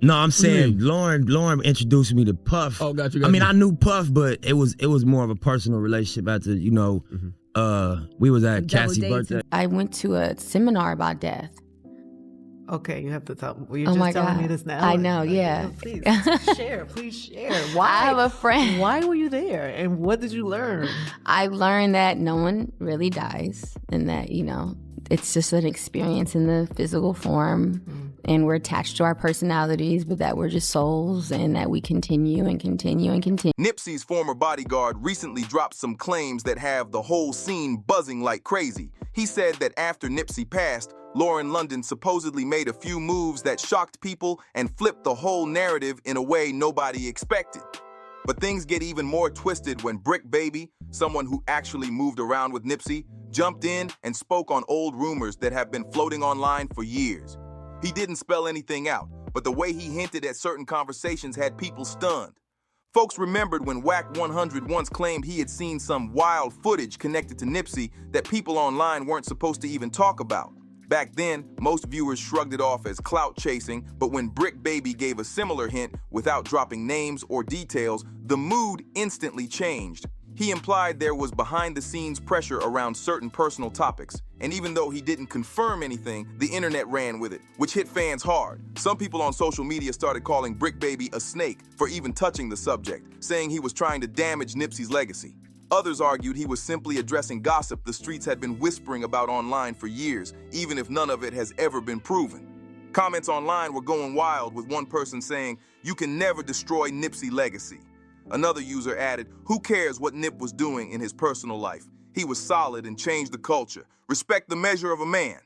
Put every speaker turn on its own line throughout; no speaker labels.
No, I'm saying Lauren introduced me to Puff.
Oh, got you.
I mean, I knew Puff, but it was more of a personal relationship after, we was at Cassie's birthday.
I went to a seminar about death.
Okay, you have to tell. Well, you're just telling me this now.
I know, yeah.
Please share.
Why? I have a friend.
Why were you there, and what did you learn?
I learned that no one really dies, and that it's just an experience in the physical form, and we're attached to our personalities, but that we're just souls, and that we continue and continue and continue.
Nipsey's former bodyguard recently dropped some claims that have the whole scene buzzing like crazy. He said that after Nipsey passed, Lauren London supposedly made a few moves that shocked people and flipped the whole narrative in a way nobody expected. But things get even more twisted when Brick Baby, someone who actually moved around with Nipsey, jumped in and spoke on old rumors that have been floating online for years. He didn't spell anything out, but the way he hinted at certain conversations had people stunned. Folks remembered when Wack 100 once claimed he had seen some wild footage connected to Nipsey that people online weren't supposed to even talk about. Back then, most viewers shrugged it off as clout chasing, but when Brick Baby gave a similar hint without dropping names or details, the mood instantly changed. He implied there was behind-the-scenes pressure around certain personal topics, and even though he didn't confirm anything, the internet ran with it, which hit fans hard. Some people on social media started calling Brick Baby a snake for even touching the subject, saying he was trying to damage Nipsey's legacy. Others argued he was simply addressing gossip the streets had been whispering about online for years, even if none of it has ever been proven. Comments online were going wild, with one person saying, "You can never destroy Nipsey's legacy." Another user added, "Who cares what Nip was doing in his personal life? He was solid and changed the culture. Respect the measure of a man."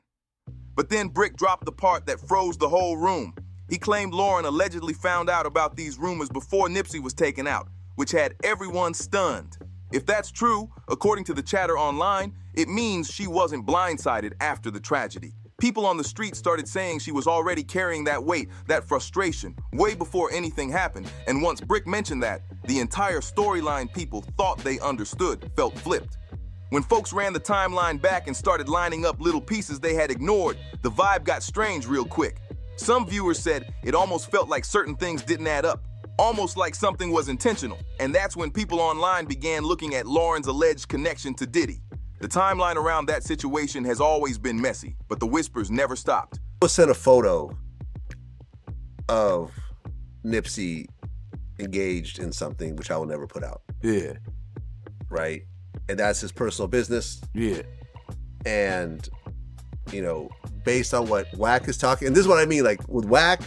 But then Brick dropped the part that froze the whole room. He claimed Lauren allegedly found out about these rumors before Nipsey was taken out, which had everyone stunned. If that's true, according to the chatter online, it means she wasn't blindsided after the tragedy. People on the street started saying she was already carrying that weight, that frustration, way before anything happened. And once Brick mentioned that, the entire storyline people thought they understood felt flipped. When folks ran the timeline back and started lining up little pieces they had ignored, the vibe got strange real quick. Some viewers said it almost felt like certain things didn't add up, almost like something was intentional. And that's when people online began looking at Lauren's alleged connection to Diddy. The timeline around that situation has always been messy, but the whispers never stopped.
I sent a photo of Nipsey engaged in something which I will never put out.
Yeah.
Right? And that's his personal business.
Yeah.
And, based on what Wack is talking, and this is what I mean, like with Wack,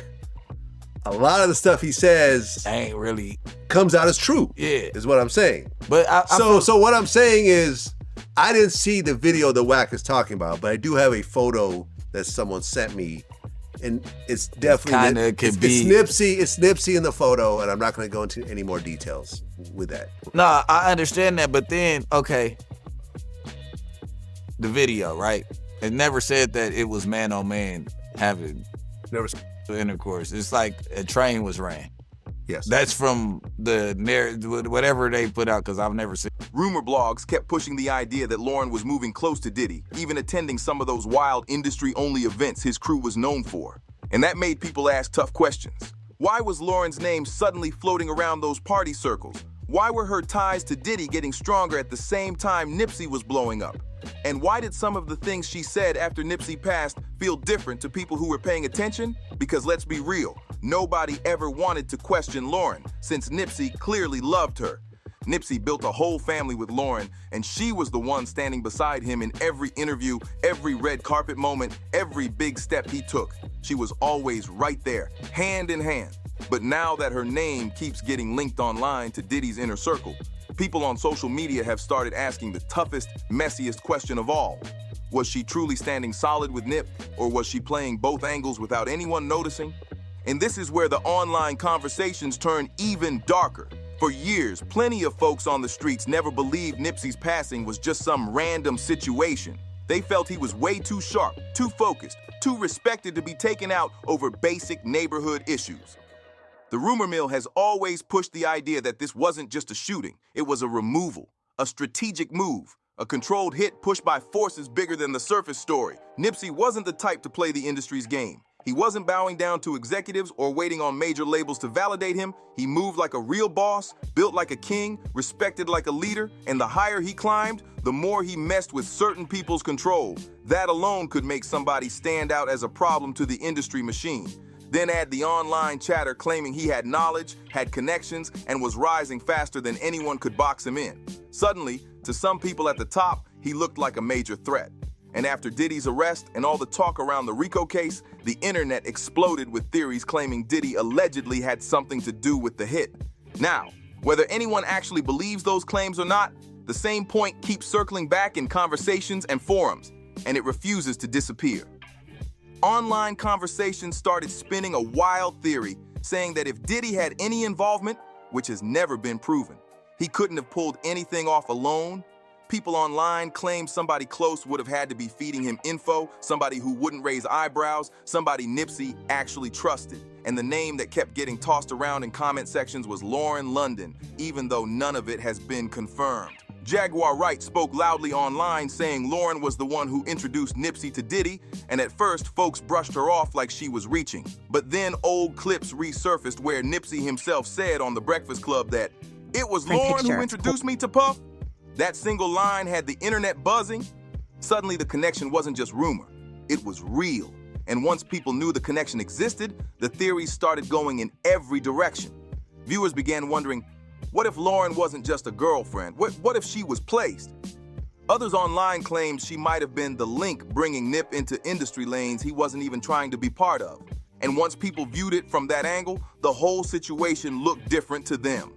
a lot of the stuff he says
ain't really
comes out as true.
Yeah.
Is what I'm saying.
But
so what I'm saying is, I didn't see the video that Wack is talking about, but I do have a photo that someone sent me, and it's definitely it's Nipsey in the photo, and I'm not going to go into any more details with that.
Nah, I understand that, but then okay, the video, right? It never said that it was man on man having intercourse. It's like a train was ran.
Yes.
That's from the narrative, whatever they put out, because I've never seen.
Rumor blogs kept pushing the idea that Lauren was moving close to Diddy, even attending some of those wild industry-only events his crew was known for. And that made people ask tough questions. Why was Lauren's name suddenly floating around those party circles? Why were her ties to Diddy getting stronger at the same time Nipsey was blowing up? And why did some of the things she said after Nipsey passed feel different to people who were paying attention? Because let's be real, nobody ever wanted to question Lauren, since Nipsey clearly loved her. Nipsey built a whole family with Lauren, and she was the one standing beside him in every interview, every red carpet moment, every big step he took. She was always right there, hand in hand. But now that her name keeps getting linked online to Diddy's inner circle, people on social media have started asking the toughest, messiest question of all. Was she truly standing solid with Nip, or was she playing both angles without anyone noticing? And this is where the online conversations turn even darker. For years, plenty of folks on the streets never believed Nipsey's passing was just some random situation. They felt he was way too sharp, too focused, too respected to be taken out over basic neighborhood issues. The rumor mill has always pushed the idea that this wasn't just a shooting, it was a removal, a strategic move, a controlled hit pushed by forces bigger than the surface story. Nipsey wasn't the type to play the industry's game. He wasn't bowing down to executives or waiting on major labels to validate him. He moved like a real boss, built like a king, respected like a leader, and the higher he climbed, the more he messed with certain people's control. That alone could make somebody stand out as a problem to the industry machine. Then add the online chatter claiming he had knowledge, had connections, and was rising faster than anyone could box him in. Suddenly, to some people at the top, he looked like a major threat. And after Diddy's arrest and all the talk around the RICO case, the internet exploded with theories claiming Diddy allegedly had something to do with the hit. Now, whether anyone actually believes those claims or not, the same point keeps circling back in conversations and forums, and it refuses to disappear. Online conversations started spinning a wild theory saying that if Diddy had any involvement, which has never been proven, he couldn't have pulled anything off alone. People online claimed somebody close would have had to be feeding him info, somebody who wouldn't raise eyebrows, somebody Nipsey actually trusted. And the name that kept getting tossed around in comment sections was Lauren London, even though none of it has been confirmed. Jaguar Wright spoke loudly online saying Lauren was the one who introduced Nipsey to Diddy, and at first folks brushed her off like she was reaching. But then old clips resurfaced where Nipsey himself said on The Breakfast Club that, "It was Lauren who introduced me to Puff." That single line had the internet buzzing. Suddenly the connection wasn't just rumor, it was real. And once people knew the connection existed, the theories started going in every direction. Viewers began wondering, what if Lauren wasn't just a girlfriend? What if she was placed? Others online claimed she might have been the link bringing Nip into industry lanes he wasn't even trying to be part of. And once people viewed it from that angle, the whole situation looked different to them.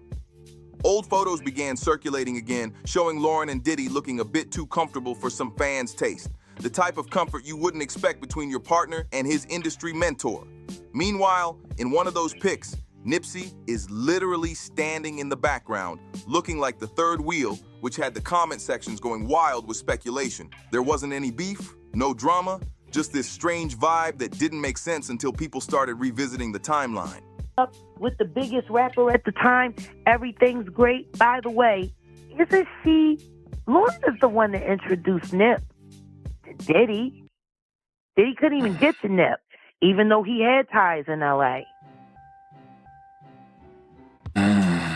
Old photos began circulating again, showing Lauren and Diddy looking a bit too comfortable for some fans' taste. The type of comfort you wouldn't expect between your partner and his industry mentor. Meanwhile, in one of those pics, Nipsey is literally standing in the background, looking like the third wheel, which had the comment sections going wild with speculation. There wasn't any beef, no drama, just this strange vibe that didn't make sense until people started revisiting the timeline.
With the biggest rapper at the time, everything's great. By the way, isn't she? Lauren is the one that introduced Nip to Diddy. Diddy couldn't even get to Nip, even though he had ties in L.A.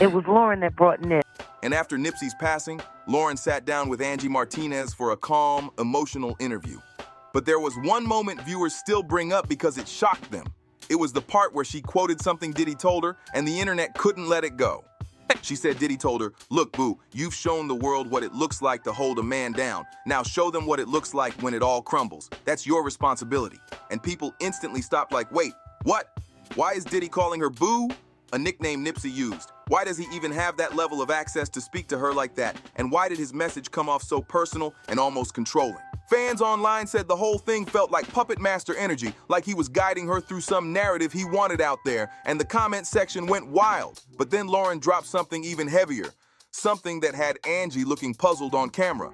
It was Lauren that brought Nip.
And after Nipsey's passing, Lauren sat down with Angie Martinez for a calm, emotional interview. But there was one moment viewers still bring up because it shocked them. It was the part where she quoted something Diddy told her, and the internet couldn't let it go. She said Diddy told her, "Look, boo, you've shown the world what it looks like to hold a man down. Now show them what it looks like when it all crumbles. That's your responsibility." And people instantly stopped like, wait, what? Why is Diddy calling her boo? A nickname Nipsey used. Why does he even have that level of access to speak to her like that? And why did his message come off so personal and almost controlling? Fans online said the whole thing felt like puppet master energy, like he was guiding her through some narrative he wanted out there, and the comment section went wild. But then Lauren dropped something even heavier, something that had Angie looking puzzled on camera.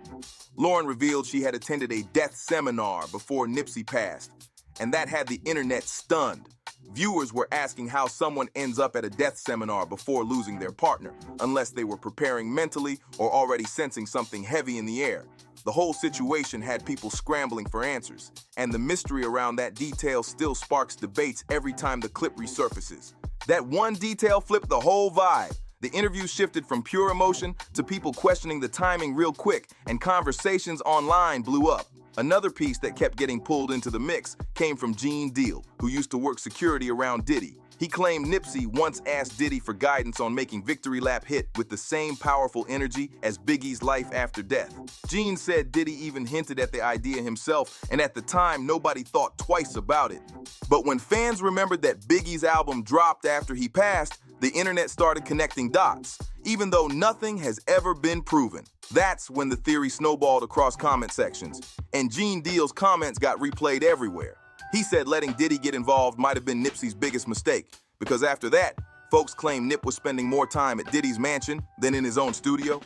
Lauren revealed she had attended a death seminar before Nipsey passed, and that had the internet stunned. Viewers were asking how someone ends up at a death seminar before losing their partner, unless they were preparing mentally or already sensing something heavy in the air. The whole situation had people scrambling for answers, and the mystery around that detail still sparks debates every time the clip resurfaces. That one detail flipped the whole vibe. The interview shifted from pure emotion to people questioning the timing real quick, and conversations online blew up. Another piece that kept getting pulled into the mix came from Gene Deal, who used to work security around Diddy. He claimed Nipsey once asked Diddy for guidance on making Victory Lap hit with the same powerful energy as Biggie's Life After Death. Gene said Diddy even hinted at the idea himself, and at the time, nobody thought twice about it. But when fans remembered that Biggie's album dropped after he passed, the internet started connecting dots, even though nothing has ever been proven. That's when the theory snowballed across comment sections, and Gene Deal's comments got replayed everywhere. He said letting Diddy get involved might have been Nipsey's biggest mistake, because after that, folks claimed Nip was spending more time at Diddy's mansion than in his own studio.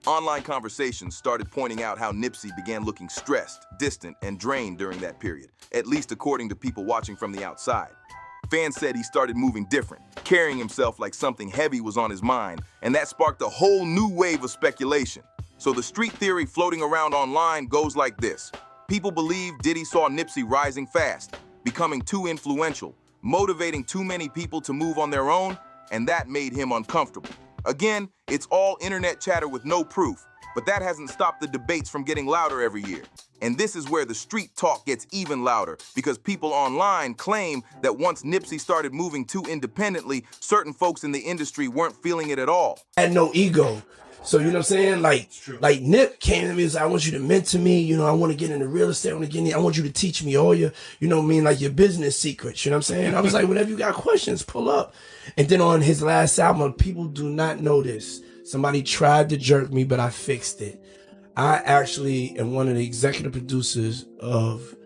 Online conversations started pointing out how Nipsey began looking stressed, distant, and drained during that period, at least according to people watching from the outside. Fans said he started moving different, carrying himself like something heavy was on his mind, and that sparked a whole new wave of speculation. So the street theory floating around online goes like this. People believe Diddy saw Nipsey rising fast, becoming too influential, motivating too many people to move on their own, and that made him uncomfortable. Again, it's all internet chatter with no proof, but that hasn't stopped the debates from getting louder every year. And this is where the street talk gets even louder, because people online claim that once Nipsey started moving too independently, certain folks in the industry weren't feeling it at all.
I had no ego. So, you know what I'm saying? Like Nip came to me and said, I want you to mentor me. You know, I want to get into real estate. I want you to teach me all your, you know what I mean, like your business secrets. You know what I'm saying? I was like, whenever you got questions, pull up. And then on his last album, people do not know this. Somebody tried to jerk me, but I fixed it. I actually am one of the executive producers of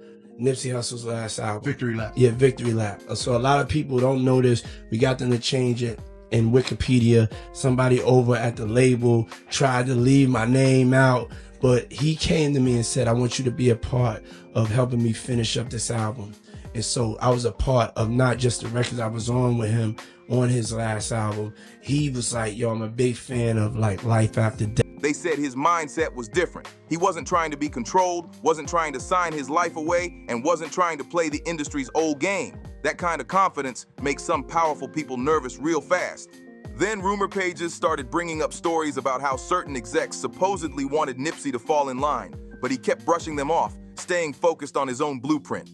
Nipsey Hussle's last album.
Victory Lap.
Yeah, Victory Lap. So a lot of people don't know this. We got them to change it. In Wikipedia, somebody over at the label tried to leave my name out, but he came to me and said, I want you to be a part of helping me finish up this album. And so I was a part of not just the records I was on with him on his last album. He was like, yo, I'm a big fan of like Life After Death.
They said his mindset was different. He wasn't trying to be controlled, wasn't trying to sign his life away, and wasn't trying to play the industry's old game. That kind of confidence makes some powerful people nervous real fast. Then rumor pages started bringing up stories about how certain execs supposedly wanted Nipsey to fall in line, but he kept brushing them off, staying focused on his own blueprint.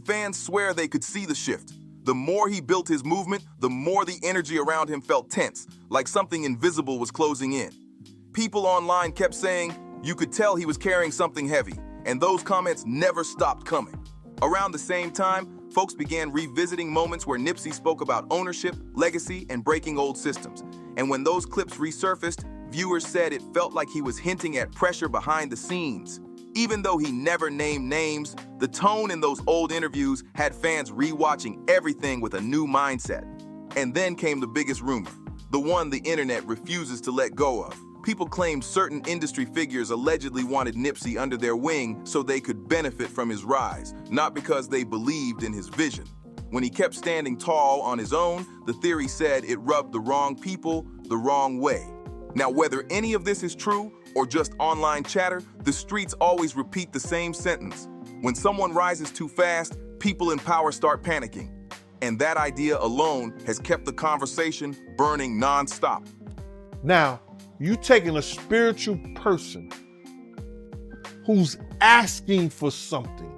Fans swear they could see the shift. The more he built his movement, the more the energy around him felt tense, like something invisible was closing in. People online kept saying you could tell he was carrying something heavy, and those comments never stopped coming. Around the same time, folks began revisiting moments where Nipsey spoke about ownership, legacy, and breaking old systems. And when those clips resurfaced, viewers said it felt like he was hinting at pressure behind the scenes. Even though he never named names, the tone in those old interviews had fans rewatching everything with a new mindset. And then came the biggest rumor, the one the internet refuses to let go of. People claimed certain industry figures allegedly wanted Nipsey under their wing so they could benefit from his rise, not because they believed in his vision. When he kept standing tall on his own, the theory said it rubbed the wrong people the wrong way. Now, whether any of this is true or just online chatter, the streets always repeat the same sentence. When someone rises too fast, people in power start panicking. And that idea alone has kept the conversation burning nonstop.
Now, you taking a spiritual person who's asking for something.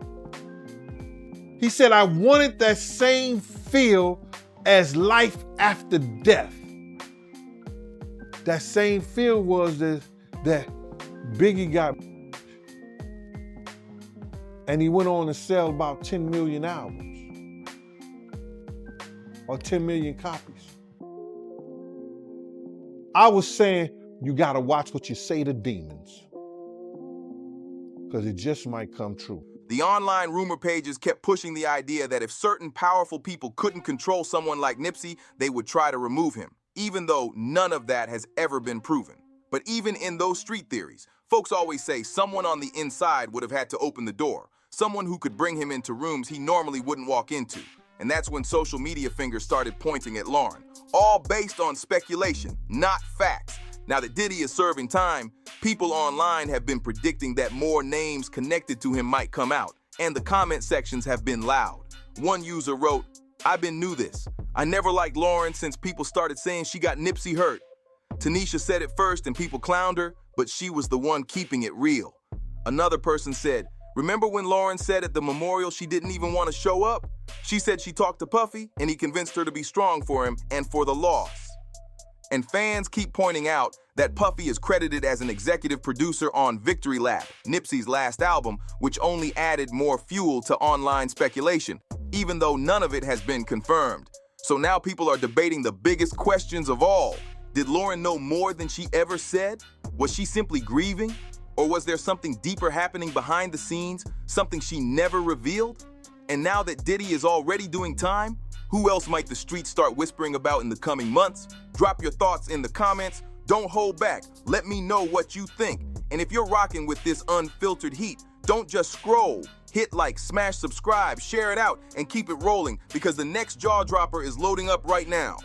He said, I wanted that same feel as life after death. That same feel was that Biggie got, and he went on to sell about 10 million albums or 10 million copies. I was saying, you gotta watch what you say to demons, because it just might come true.
The online rumor pages kept pushing the idea that if certain powerful people couldn't control someone like Nipsey, they would try to remove him, even though none of that has ever been proven. But even in those street theories, folks always say someone on the inside would have had to open the door, someone who could bring him into rooms he normally wouldn't walk into. And that's when social media fingers started pointing at Lauren, all based on speculation, not facts. Now that Diddy is serving time, people online have been predicting that more names connected to him might come out, and the comment sections have been loud. One user wrote, I've been knew this. I never liked Lauren since people started saying she got Nipsey hurt. Tanisha said it first and people clowned her, but she was the one keeping it real. Another person said, remember when Lauren said at the memorial she didn't even want to show up? She said she talked to Puffy and he convinced her to be strong for him and for the loss. And fans keep pointing out that Puffy is credited as an executive producer on Victory Lap, Nipsey's last album, which only added more fuel to online speculation, even though none of it has been confirmed. So now people are debating the biggest questions of all. Did Lauren know more than she ever said? Was she simply grieving? Or was there something deeper happening behind the scenes, something she never revealed? And now that Diddy is already doing time, who else might the streets start whispering about in the coming months? Drop your thoughts in the comments. Don't hold back. Let me know what you think. And if you're rocking with this unfiltered heat, don't just scroll. Hit like, smash subscribe, share it out, and keep it rolling, because the next jaw dropper is loading up right now.